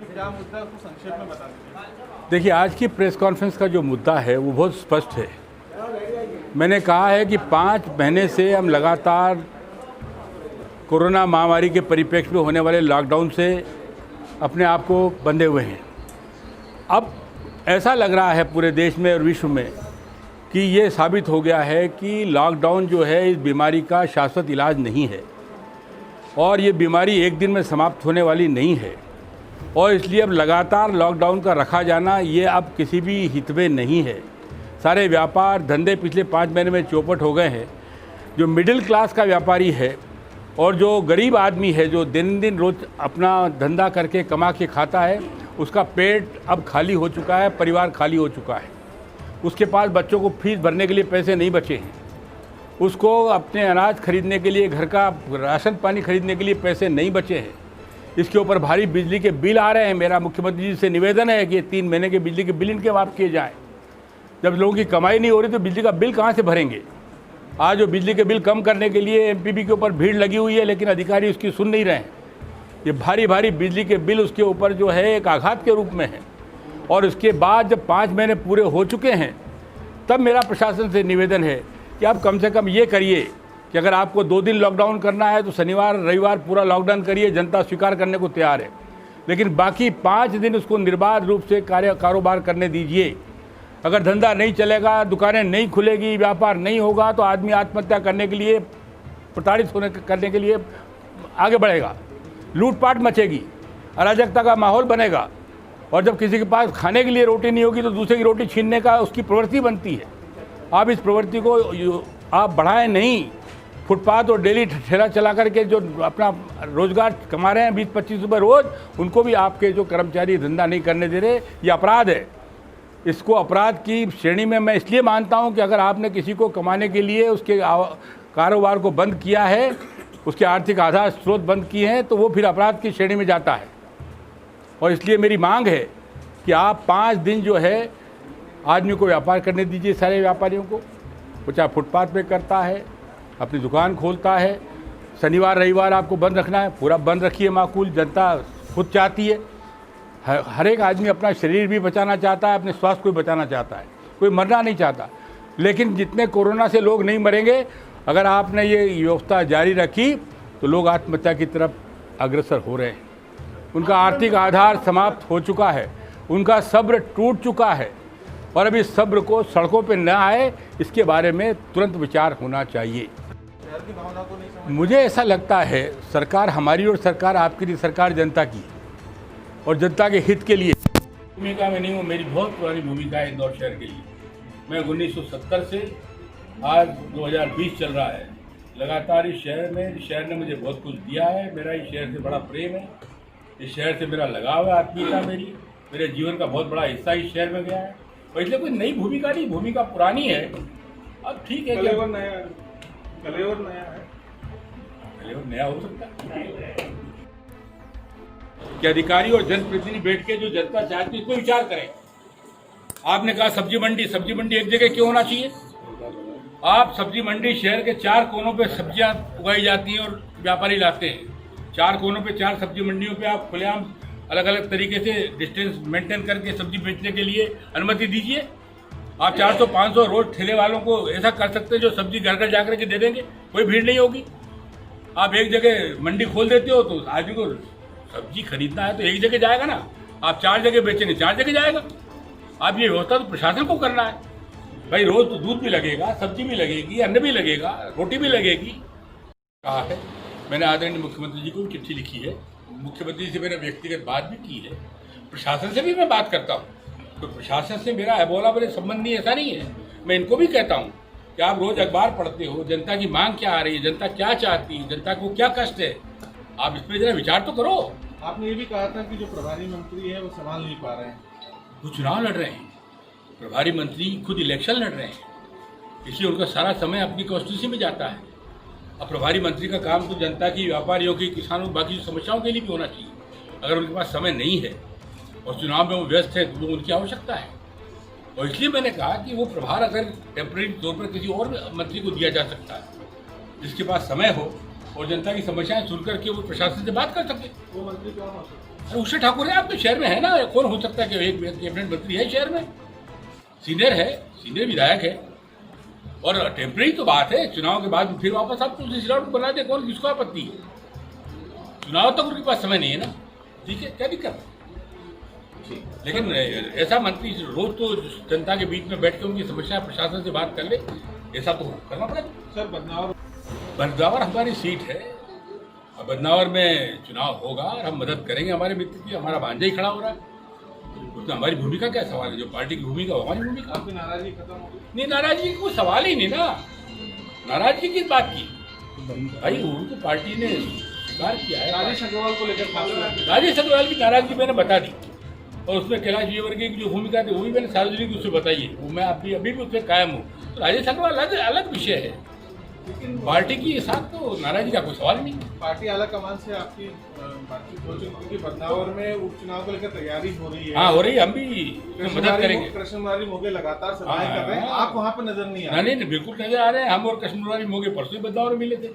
मुद्दा को संक्षेप में बता दीजिए। देखिए, आज की प्रेस कॉन्फ्रेंस का जो मुद्दा है वो बहुत स्पष्ट है। मैंने कहा है कि 5 महीने से हम लगातार कोरोना महामारी के परिप्रेक्ष्य में होने वाले लॉकडाउन से अपने आप को बंधे हुए हैं। अब ऐसा लग रहा है पूरे देश में और विश्व में कि ये साबित हो गया है कि लॉकडाउन जो है इस बीमारी का शाश्वत इलाज नहीं है और ये बीमारी एक दिन में समाप्त होने वाली नहीं है, और इसलिए अब लगातार लॉकडाउन का रखा जाना ये अब किसी भी हित में नहीं है। सारे व्यापार धंधे पिछले 5 महीने में चौपट हो गए हैं। जो मिडिल क्लास का व्यापारी है और जो गरीब आदमी है, जो दिन दिन रोज अपना धंधा करके कमा के खाता है, उसका पेट अब खाली हो चुका है, परिवार खाली हो चुका है। उसके पास बच्चों को फीस भरने के लिए पैसे नहीं बचे हैं, उसको अपने अनाज खरीदने के लिए, घर का राशन पानी खरीदने के लिए पैसे नहीं बचे हैं। इसके ऊपर भारी बिजली के बिल आ रहे हैं। मेरा मुख्यमंत्री जी से निवेदन है कि 3 महीने के बिजली के बिल इनके माफ़ किए जाएँ। जब लोगों की कमाई नहीं हो रही तो बिजली का बिल कहाँ से भरेंगे? आज जो बिजली के बिल कम करने के लिए एमपीबी के ऊपर भीड़ लगी हुई है, लेकिन अधिकारी उसकी सुन नहीं रहे हैं। ये भारी भारी बिजली के बिल उसके ऊपर जो है एक आघात के रूप में है। और उसके बाद जब 5 महीने पूरे हो चुके हैं, तब मेरा प्रशासन से निवेदन है कि आप कम से कम ये करिए कि अगर आपको 2 दिन लॉकडाउन करना है तो शनिवार रविवार पूरा लॉकडाउन करिए, जनता स्वीकार करने को तैयार है। लेकिन बाकी 5 दिन उसको निर्बाध रूप से कारोबार करने दीजिए। अगर धंधा नहीं चलेगा, दुकानें नहीं खुलेगी, व्यापार नहीं होगा, तो आदमी आत्महत्या करने के लिए, प्रताड़ित करने के लिए आगे बढ़ेगा। लूटपाट मचेगी, अराजकता का माहौल बनेगा, और जब किसी के पास खाने के लिए रोटी नहीं होगी तो दूसरे की रोटी छीनने का उसकी प्रवृत्ति बनती है। आप इस प्रवृत्ति को आप बढ़ाएं नहीं। फुटपाथ और डेली ठेला चला करके जो अपना रोजगार कमा रहे हैं 20-25 रुपये रोज़, उनको भी आपके जो कर्मचारी धंधा नहीं करने दे रहे, ये अपराध है। इसको अपराध की श्रेणी में मैं इसलिए मानता हूं कि अगर आपने किसी को कमाने के लिए उसके कारोबार को बंद किया है, उसके आर्थिक आधार स्रोत बंद किए हैं, तो वो फिर अपराध की श्रेणी में जाता है। और इसलिए मेरी मांग है कि आप 5 दिन जो है आदमी को व्यापार करने दीजिए। सारे व्यापारियों को, वो चाहे फुटपाथ पे करता है, अपनी दुकान खोलता है, शनिवार रविवार आपको बंद रखना है, पूरा बंद रखिए। माकूल जनता खुद चाहती है। हर एक आदमी अपना शरीर भी बचाना चाहता है, अपने स्वास्थ्य को भी बचाना चाहता है, कोई मरना नहीं चाहता। लेकिन जितने कोरोना से लोग नहीं मरेंगे, अगर आपने ये व्यवस्था जारी रखी तो लोग आत्महत्या की तरफ अग्रसर हो रहे हैं। उनका आर्थिक आधार समाप्त हो चुका है, उनका सब्र टूट चुका है, और अभी सब्र को सड़कों पर न आए, इसके बारे में तुरंत विचार होना चाहिए। मुझे ऐसा लगता है सरकार हमारी और सरकार आपकी नहीं, सरकार जनता की और जनता के हित के लिए। भूमिका में नहीं हूँ, मेरी बहुत पुरानी भूमिका है इंदौर शहर के लिए। मैं 1970 से आज 2020 चल रहा है, लगातार इस शहर ने मुझे बहुत कुछ दिया है। मेरा इस शहर से बड़ा प्रेम है, इस शहर से मेरा लगाव है, आत्मीयता मेरे जीवन का बहुत बड़ा हिस्सा इस शहर में गया है। और इसलिए कोई नई भूमिका नहीं, भूमिका पुरानी है। अब ठीक है, कलेवर नया हो सकता है कि अधिकारी और जनप्रतिनिधि बैठ के जो जनता चाहती है उस पर विचार करें। आपने कहा सब्जी मंडी एक जगह क्यों होना चाहिए? आप सब्जी मंडी शहर के 4 कोनों पे सब्जियां उगाई जाती हैं और व्यापारी लाते हैं। 4 कोनों पे 4 सब्जी मंडियों पे आप खुलेआम अलग अलग तरीके से डिस्टेंस मेंटेन करके सब्जी बेचने के लिए अनुमति दीजिए। आप 400-500 रोज ठेले वालों को ऐसा कर सकते हैं जो सब्जी घर घर जाकर के दे देंगे, कोई भीड़ नहीं होगी। आप एक जगह मंडी खोल देते हो तो आदमी को सब्जी खरीदना है तो एक जगह जाएगा ना, आप 4 जगह बेचेंगे 4 जगह जाएगा। आप ये व्यवस्था तो प्रशासन को करना है भाई। रोज तो दूध भी लगेगा, सब्जी भी लगेगी, अन्न भी लगेगा, रोटी भी लगेगी। कहा है मैंने आदरणीय मुख्यमंत्री जी को भी चिट्ठी लिखी है, मुख्यमंत्री जी से मैंने व्यक्तिगत बात भी की है, प्रशासन से भी मैं बात करता हूँ। तो प्रशासन से मेरा अबोला बड़े संबंध नहीं, ऐसा नहीं है। मैं इनको भी कहता हूँ कि आप रोज अखबार पढ़ते हो, जनता की मांग क्या आ रही है, जनता क्या चाहती है, जनता को क्या कष्ट है, आप इस पर जरा विचार तो करो। आपने ये भी कहा था कि जो प्रभारी मंत्री है वो संभाल नहीं पा रहे हैं, वो चुनाव लड़ रहे हैं। प्रभारी मंत्री खुद इलेक्शन लड़ रहे हैं, इसलिए उनका सारा समय अपनी कॉन्स्टिट्यूंसी में जाता है। अब प्रभारी मंत्री का काम तो जनता की, व्यापारियों की, किसानों, बाकी समस्याओं के लिए भी होना चाहिए। अगर उनके पास समय नहीं है और चुनाव में वो व्यस्त है तो उनकी आवश्यकता है। और इसलिए मैंने कहा कि वो प्रभार अगर टेम्परेरी तौर पर किसी और मंत्री को दिया जा सकता है, जिसके पास समय हो और जनता की समस्याएं सुन करके वो प्रशासन से बात कर सके। वो मंत्री कौन हो सकता है? अरे उषा ठाकुर है, आप तो शहर में है ना, कौन हो सकता है कि एक कैबिनेट मंत्री है शहर में, सीनियर है, सीनियर विधायक है। और टेम्परेरी तो बात है, चुनाव के बाद फिर वापस आप तुलसी सिलावट बना दे, कौन किसको आपत्ति है? चुनाव तक उनके पास समय नहीं है ना, ठीक है, क्या दिक्कत है? लेकिन ऐसा मंत्री रोज तो जनता के बीच में बैठ के उनकी समस्या प्रशासन से बात कर ले, ऐसा तो करना पड़ेगा। सर बदनावर हमारी सीट है, अब बदनावर में चुनाव होगा और हम मदद करेंगे हमारे मित्र की, हमारा भांजा ही खड़ा हो रहा है, उसमें हमारी भूमिका क्या सवाल है? जो पार्टी की भूमिका हो हमारी भूमिका। आपकी नाराजगी खत्म हो गई? नहीं, नाराजगी का कोई सवाल ही नहीं ना, नाराजगी किस बात की भाई? उनको पार्टी ने स्वीकार किया है। राजेश अग्रवाल को लेकर खास राजेश अग्रवाल की नाराजगी मैंने बता दी, और उसमें कैलाश विजयवर्गीय की जो भूमिका थी वो भी मैंने सार्वजनिक उससे बताई है, वो मैं अभी भी उससे कायम हूँ। तो राजेश अग्रवाल अलग विषय है, लेकिन पार्टी के साथ तो नाराजगी का कोई सवाल नहीं। पार्टी आला कमान से आपकी बातचीत हो चुकी, क्योंकि बदनावर में उपचुनाव को लेकर तैयारी हो रही है। हाँ, हो रही है, हम भी मदद करेंगे। कृष्णमुरारी मोगे लगातार सभाएं कर रहे हैं, आप वहाँ पर नजर नहीं आ रहे? नहीं, बिल्कुल नजर आ रहे हैं। हम और कृष्णमुरारी मोगे परसों ही बदलाव में मिले थे।